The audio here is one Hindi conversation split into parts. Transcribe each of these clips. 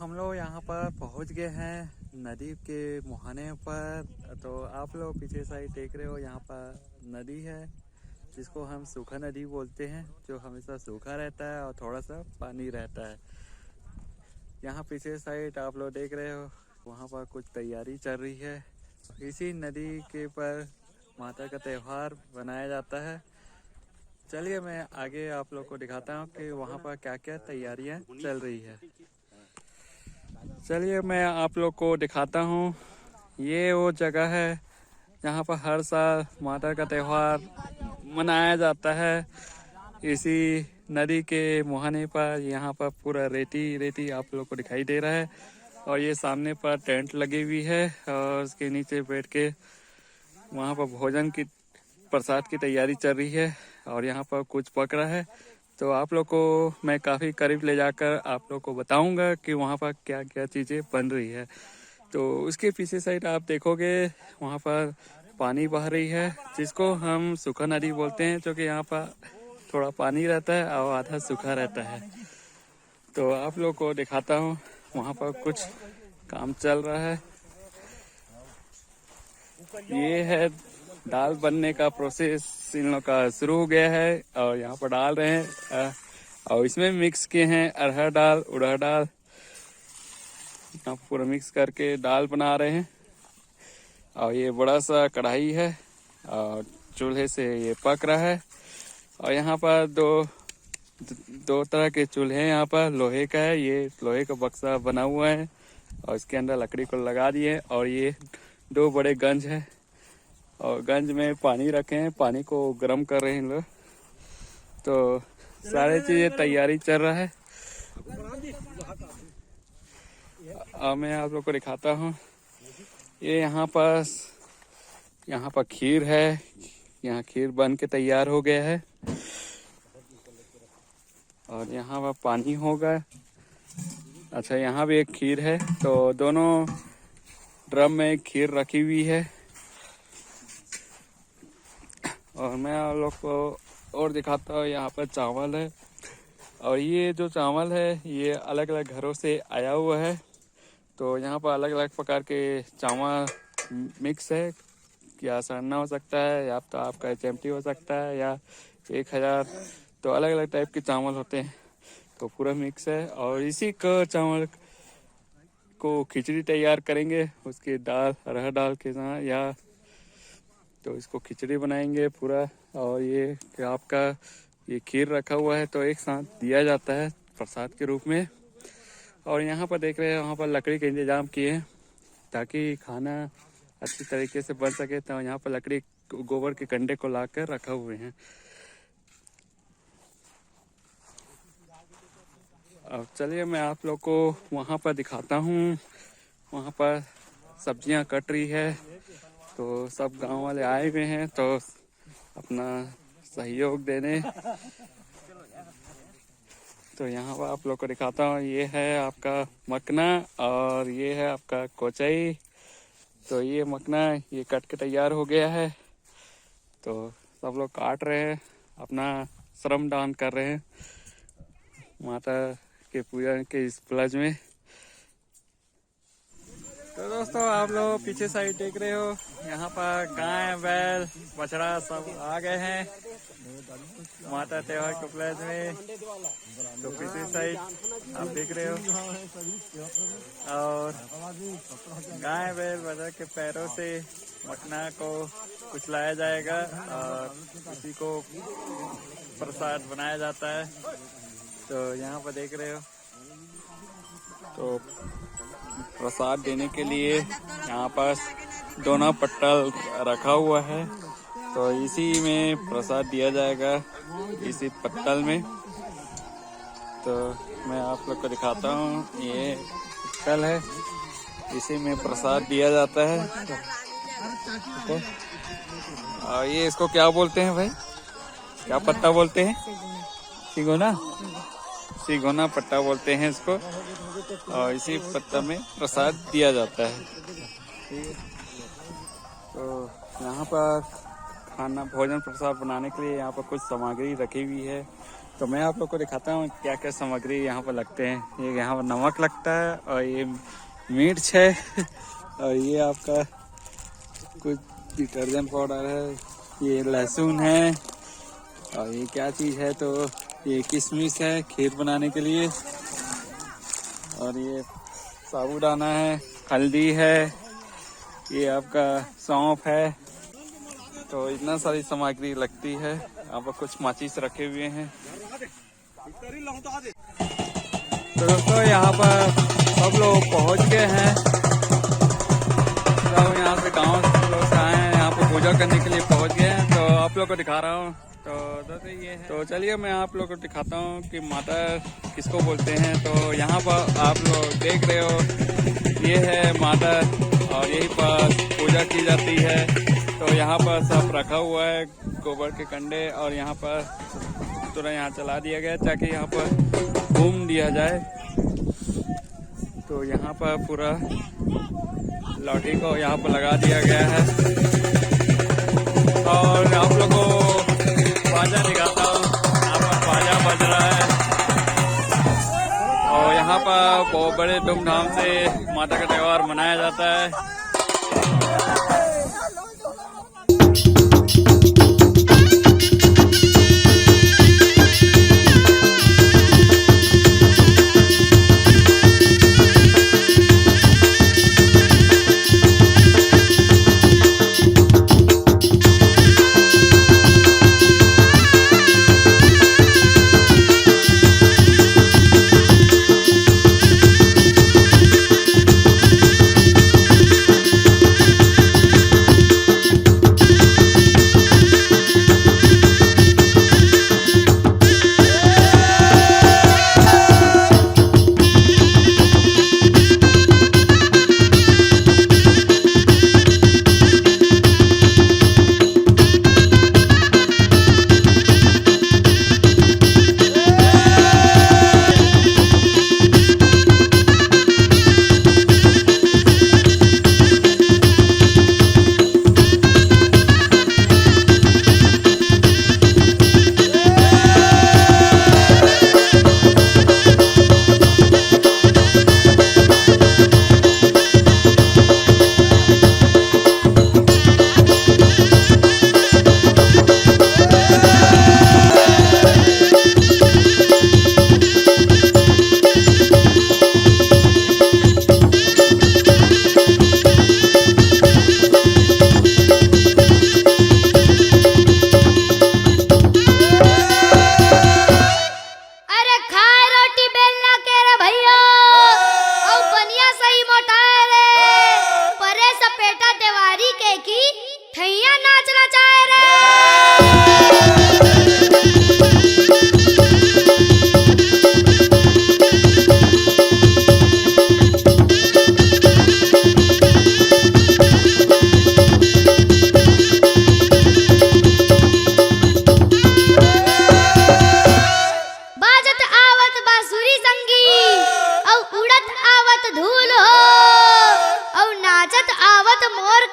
हम लोग यहाँ पर पहुँच गए हैं नदी के मुहाने पर। तो आप लोग पीछे साइड देख रहे हो, यहाँ पर नदी है जिसको हम सूखा नदी बोलते हैं, जो हमेशा सूखा रहता है और थोड़ा सा पानी रहता है। यहाँ पीछे साइड आप लोग देख रहे हो, वहाँ पर कुछ तैयारी चल रही है। इसी नदी के पर माता का त्यौहार मनाया जाता है। चलिए मैं आगे आप लोग को दिखाता हूँ कि वहाँ पर क्या क्या तैयारियाँ चल रही है। चलिए मैं आप लोग को दिखाता हूँ। ये वो जगह है जहाँ पर हर साल माता का त्यौहार मनाया जाता है। इसी नदी के मुहाने पर यहाँ पर पूरा रेती रेती आप लोग को दिखाई दे रहा है। और ये सामने पर टेंट लगी हुई है और उसके नीचे बैठ के वहाँ पर भोजन की प्रसाद की तैयारी चल रही है और यहाँ पर कुछ पक रहा है। तो आप लोग को मैं काफ़ी करीब ले जाकर आप लोग को बताऊंगा कि वहाँ पर क्या क्या चीज़ें बन रही है। तो उसके पीछे साइड आप देखोगे वहाँ पर पानी बह रही है, जिसको हम सूखा नदी बोलते हैं, जो कि यहाँ पर थोड़ा पानी रहता है और आधा सूखा रहता है। तो आप लोग को दिखाता हूँ, वहाँ पर कुछ काम चल रहा है। ये है दाल बनने का प्रोसेस, इन लोग का शुरू हो गया है और यहाँ पर डाल रहे हैं। और इसमें मिक्स किए हैं अरहर दाल, उड़द दाल, यहाँ पूरा मिक्स करके दाल बना रहे हैं। और ये बड़ा सा कढ़ाई है और चूल्हे से ये पक रहा है। और यहाँ पर दो तरह के चूल्हे हैं। यहाँ पर लोहे का है, ये लोहे का बक्सा बना हुआ है और इसके अंदर लकड़ी को लगा दिए। और ये 2 बड़े गंज है और गंज में पानी रखे हैं, पानी को गर्म कर रहे हैं लोग। तो सारे चीजें तैयारी चल रहा है। अब मैं आप लोग को दिखाता हूँ। ये यहाँ पर खीर है, यहाँ खीर बन के तैयार हो गया है। और यहाँ पर पानी होगा। अच्छा, यहाँ भी एक खीर है। तो दोनों ड्रम में खीर रखी हुई है। और मैं आप लोग को और दिखाता हूँ, यहाँ पर चावल है। और ये जो चावल है ये अलग अलग घरों से आया हुआ है। तो यहाँ पर अलग अलग प्रकार के चावल मिक्स है। या सरना हो सकता है, या तो आपका HMT हो सकता है, या 1000। तो अलग अलग टाइप के चावल होते हैं, तो पूरा मिक्स है। और इसी का चावल को खिचड़ी तैयार करेंगे, उसकी दाल अरहर दाल के साथ, या तो इसको खिचड़ी बनाएंगे पूरा। और ये आपका ये खीर रखा हुआ है, तो एक साथ दिया जाता है प्रसाद के रूप में। और यहाँ पर देख रहे हैं, वहाँ पर लकड़ी का इंतजाम किए हैं ताकि खाना अच्छी तरीके से बन सके। तो यहाँ पर लकड़ी गोबर के कंडे को लाकर रखा हुए हैं। अब चलिए मैं आप लोग को वहाँ पर दिखाता हूँ। वहाँ पर सब्जियाँ कट रही है, तो सब गांव वाले आए हुए हैं तो अपना सहयोग देने। तो यहाँ पर आप लोग को दिखाता हूँ, ये है आपका मकना और ये है आपका कोचई। तो ये मकना ये कट के तैयार हो गया है। तो सब लोग काट रहे हैं, अपना श्रम दान कर रहे हैं माता के पूजा के इस प्लज में। तो दोस्तों आप लोग पीछे साइड देख रहे हो, यहाँ पर गाय बैल बछड़ा सब आ गए हैं माता त्योहार के प्लज में। तो पीछे साइड आप देख रहे हो, और गाय बैल बछड़ा के पैरों से मखना को कुचलाया जाएगा और उसी को प्रसाद बनाया जाता है। तो यहाँ पर देख रहे हो, तो प्रसाद देने के लिए यहाँ पर दोना पट्टल रखा हुआ है। तो इसी में प्रसाद दिया जाएगा, इसी पत्तल में। तो मैं आप लोग को दिखाता हूँ, ये पत्तल है, इसी में प्रसाद दिया जाता है। तो और ये इसको क्या बोलते हैं भाई, क्या पत्ता बोलते हैं? सिगोना, सिगोना पत्ता बोलते हैं इसको। और इसी पत्ता में प्रसाद दिया जाता है। तो यहाँ पर खाना भोजन प्रसाद बनाने के लिए यहाँ पर कुछ सामग्री रखी हुई है। तो मैं आप लोग को दिखाता हूँ क्या क्या सामग्री यहाँ पर लगते हैं। ये यहाँ पर नमक लगता है और ये मिर्च है और ये आपका कुछ डिटर्जेंट पाउडर है, ये लहसुन है और ये क्या चीज़ है तो ये किशमिश है खीर बनाने के लिए, और ये साबूदाना है, हल्दी है, ये आपका सौंफ है। तो इतना सारी सामग्री लगती है। यहाँ पर कुछ माचिस रखे हुए हैं। तो दोस्तों यहाँ पर सब लोग पहुँच गए हैं। सब यहाँ से गांव लोग से आए हैं, यहाँ पर पूजा करने के लिए पहुँच गए हैं। तो आप लोग को दिखा रहा हूँ। तो दोस्तों ये है, तो चलिए मैं आप लोग को दिखाता हूँ कि माता किसको बोलते हैं। तो यहाँ पर आप लोग देख रहे हो, ये है माता और यहीं पर पूजा की जाती है। तो यहाँ पर सब रखा हुआ है, गोबर के कंडे, और यहाँ पर तुरंत यहाँ चला दिया गया ताकि यहाँ पर घूम दिया जाए। तो यहाँ पर पूरा लौटी को यहाँ पर लगा दिया गया है। और आप लोगों को बाजा दिखाता हूँ, यहाँ पर बाजा बज रहा है और यहाँ पर बहुत बड़े धूमधाम से माता का त्योहार मनाया जाता है।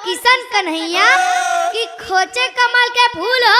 किशन कन्हैया की खोचे कमल के फूल हो।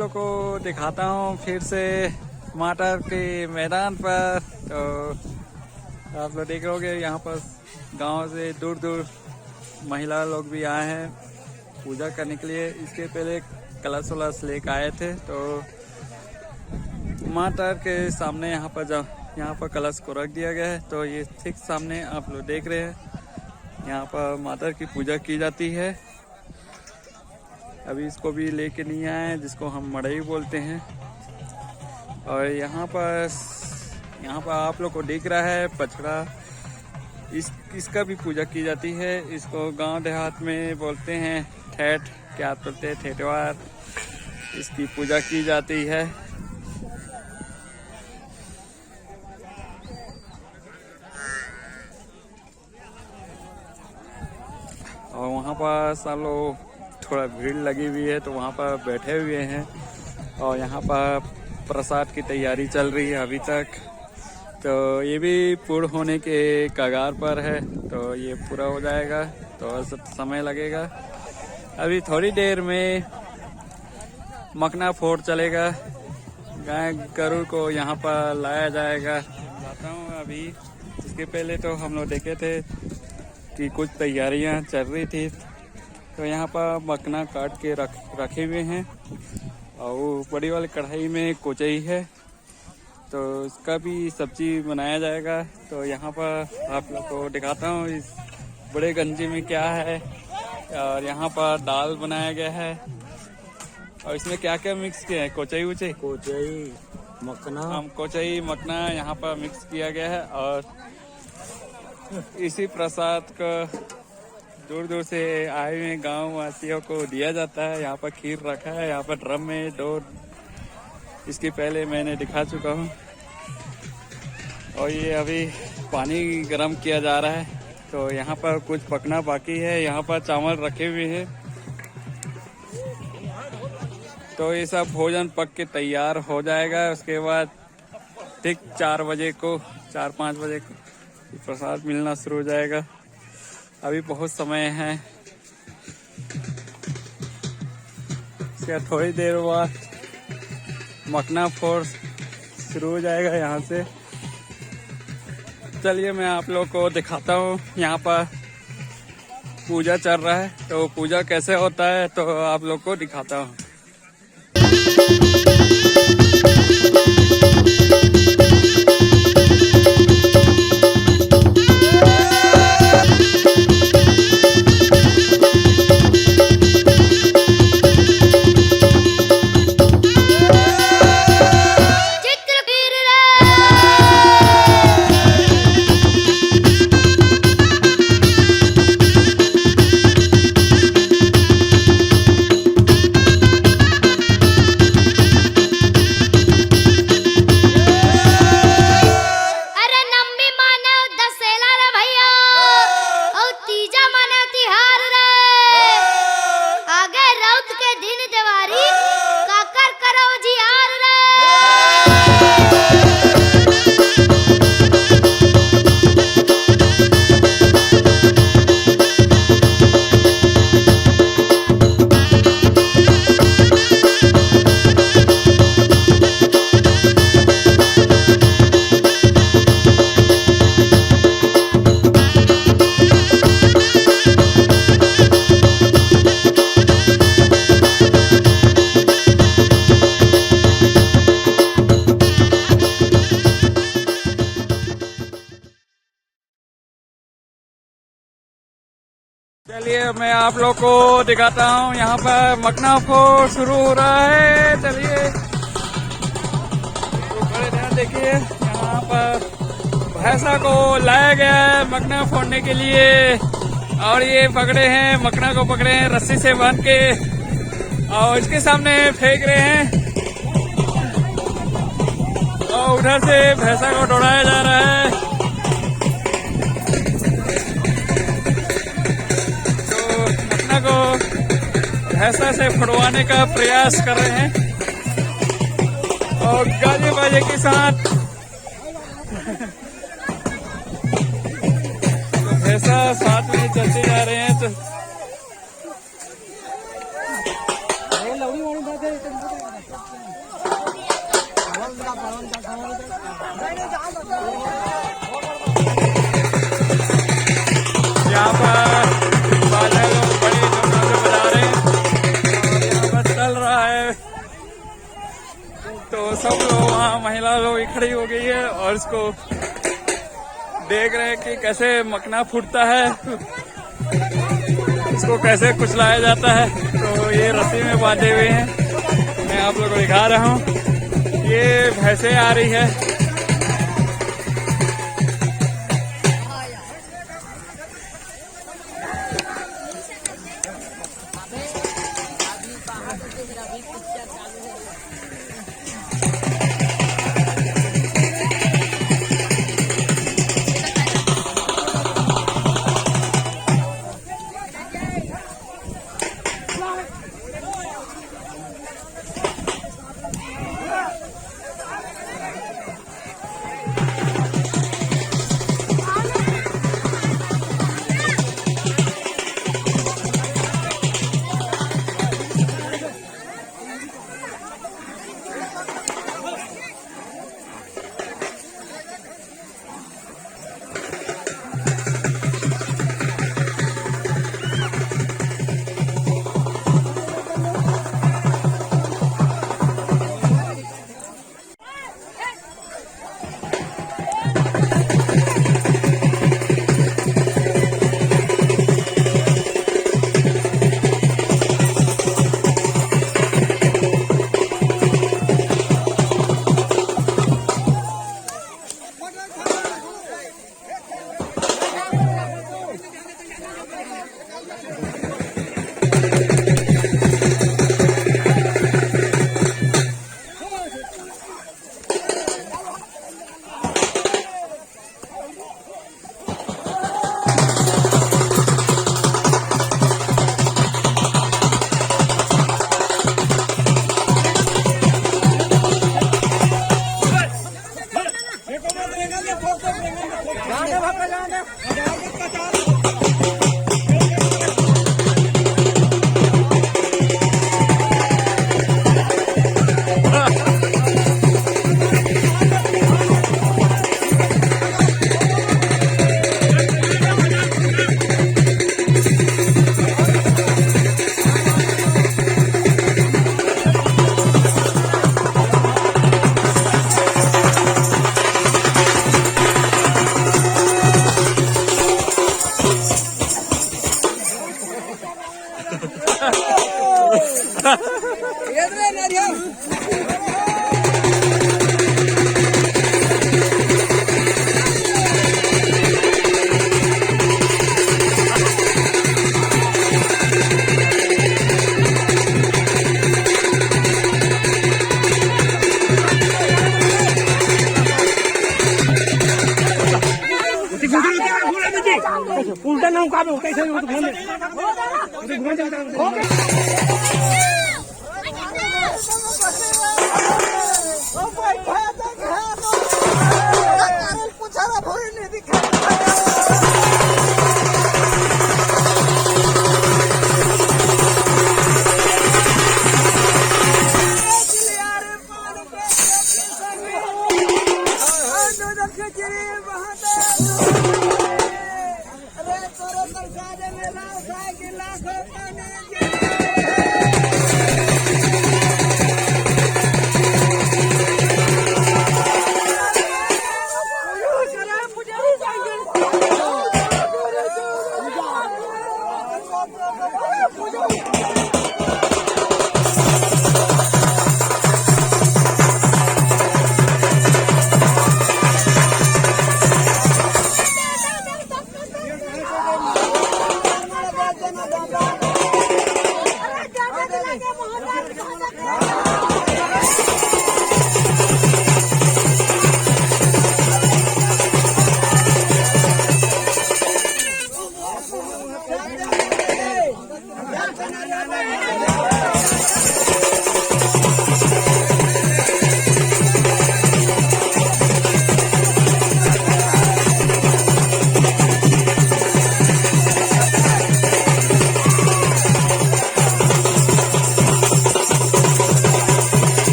लोग को दिखाता हूँ फिर से टमाटर के मैदान पर। तो आप लोग देखोगे यहाँ पर गांव से दूर दूर महिला लोग भी आए हैं पूजा करने के लिए। इसके पहले कलश वलश लेकर आए थे। तो टमाटर के सामने यहाँ पर कलश को रख दिया गया है। तो ये ठीक सामने आप लोग देख रहे हैं यहाँ पर माता की पूजा की जाती है। अभी इसको भी लेके नहीं आए हैं, जिसको हम मड़ई बोलते हैं। और यहाँ पर आप लोग को दिख रहा है पछड़ा, इसका भी पूजा की जाती है। इसको गांव देहात में बोलते हैं ठेठ, क्या बोलते हैं, ठेठवार। इसकी पूजा की जाती है। और वहाँ पर सब लोग थोड़ा भीड़ लगी हुई है तो वहाँ पर बैठे हुए हैं। और यहाँ पर प्रसाद की तैयारी चल रही है अभी तक। तो ये भी पूर्ण होने के कगार पर है। तो ये पूरा हो जाएगा तो समय लगेगा। अभी थोड़ी देर में मखना फोड़ चलेगा। गाय गरुड़ को यहाँ पर लाया जाएगा। बताता हूँ अभी। इसके पहले तो हम लोग देखे थे कि कुछ तैयारियां चल रही थी। तो यहाँ पर मखना काट के रखे हुए हैं। और वो बड़ी वाली कढ़ाई में कोचई है तो इसका भी सब्जी बनाया जाएगा। तो यहाँ पर आप लोग को दिखाता हूँ इस बड़े गंजी में क्या है। और यहाँ पर दाल बनाया गया है। और इसमें क्या क्या मिक्स किया है, कोचई मखना, कोचई मखना यहाँ पर मिक्स किया गया है। और इसी प्रसाद को दूर दूर से आए हुए गांव वासियों को दिया जाता है। यहाँ पर खीर रखा है, यहाँ पर ड्रम में दो, इसके पहले मैंने दिखा चुका हूँ। और ये अभी पानी गर्म किया जा रहा है। तो यहाँ पर कुछ पकना बाकी है। यहाँ पर चावल रखे हुए हैं। तो ये सब भोजन पक के तैयार हो जाएगा। उसके बाद ठीक 4-5 बजे को प्रसाद मिलना शुरू हो जाएगा। अभी बहुत समय है। इसके थोड़ी देर बाद मखना फोड़ शुरू हो जाएगा यहाँ से। चलिए मैं आप लोग को दिखाता हूँ। यहाँ पर पूजा चल रहा है तो पूजा कैसे होता है तो आप लोग को दिखाता हूँ। चलिए मैं आप लोग को दिखाता हूँ। यहाँ पर मखना फोड़ शुरू हो रहा है। चलिए बड़े ध्यान देखिए। यहाँ पर भैंसा को लाया गया है मखना फोड़ने के लिए। और ये पकड़े हैं, मखना को पकड़े हैं रस्सी से बांध के और इसके सामने फेंक रहे हैं। और उधर से भैंसा को दौड़ाया जा रहा है। को भैंसा से फड़वाने का प्रयास कर रहे हैं और गाजे बाजे के साथ। तो भैंसा साथ में चलते जा रहे हैं। तो यहाँ पर बादल बड़ी धूमधाम से बजा रहे हैं और यहाँ पर चल रहा है। तो सब लोग वहाँ महिला लोग इकट्ठी हो गई है और इसको देख रहे हैं कि कैसे मखना फूटता है, इसको कैसे कुचलाया जाता है। तो ये रस्सी में बांधे हुए हैं, मैं आप लोगों को दिखा रहा हूँ। ये भैंसे आ रही है। उल्टा ना मुकाबले कैसे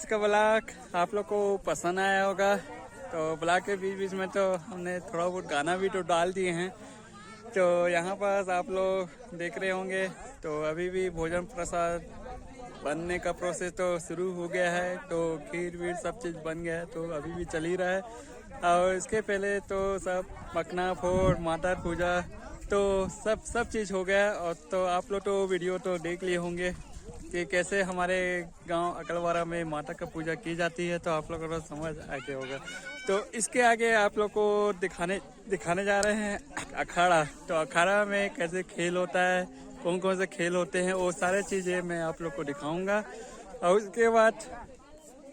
आज का ब्लॉग आप लोग को पसंद आया होगा। तो ब्लॉग के बीच बीच में तो हमने थोड़ा बहुत गाना भी तो डाल दिए हैं। तो यहाँ पर आप लोग देख रहे होंगे तो अभी भी भोजन प्रसाद बनने का प्रोसेस तो शुरू हो गया है। तो खीर वीर सब चीज़ बन गया है, तो अभी भी चल ही रहा है। और इसके पहले तो सब मखना फोड़ माता पूजा तो सब चीज़ हो गया। और तो आप लोग तो वीडियो तो देख लिए होंगे कि कैसे हमारे गांव अकलवारा में माता का पूजा की जाती है। तो आप लोगों को समझ आ गया होगा। तो इसके आगे आप लोग को दिखाने जा रहे हैं अखाड़ा। तो अखाड़ा में कैसे खेल होता है, कौन कौन से खेल होते हैं, वो सारे चीज़ें मैं आप लोग को दिखाऊंगा। और उसके बाद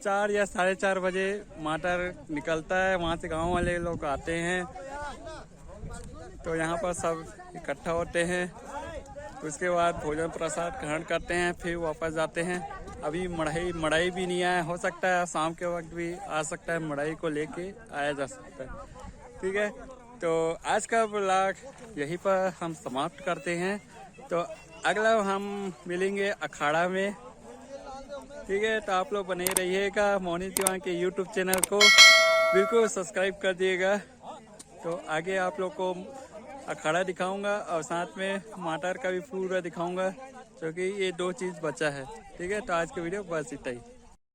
4 या 4:30 बजे माटर निकलता है, वहाँ से गांव वाले लोग आते हैं। तो यहाँ पर सब इकट्ठा होते हैं। उसके बाद भोजन प्रसाद ग्रहण करते हैं, फिर वापस जाते हैं। अभी मड़ाई भी नहीं आया, हो सकता है शाम के वक्त भी आ सकता है, मड़ाई को लेके आया जा सकता है। ठीक है, तो आज का ब्लॉग यहीं पर हम समाप्त करते हैं। तो अगला हम मिलेंगे अखाड़ा में। ठीक है, तो आप लोग बने रहिएगा। मोनी दीवान के यूट्यूब चैनल को बिल्कुल सब्सक्राइब कर दिएगा। तो आगे आप लोग को अखाड़ा दिखाऊंगा और साथ में माटर का भी पूरा दिखाऊंगा, क्योंकि ये 2 चीज़ बचा है। ठीक है, तो आज की वीडियो बस इतना ही।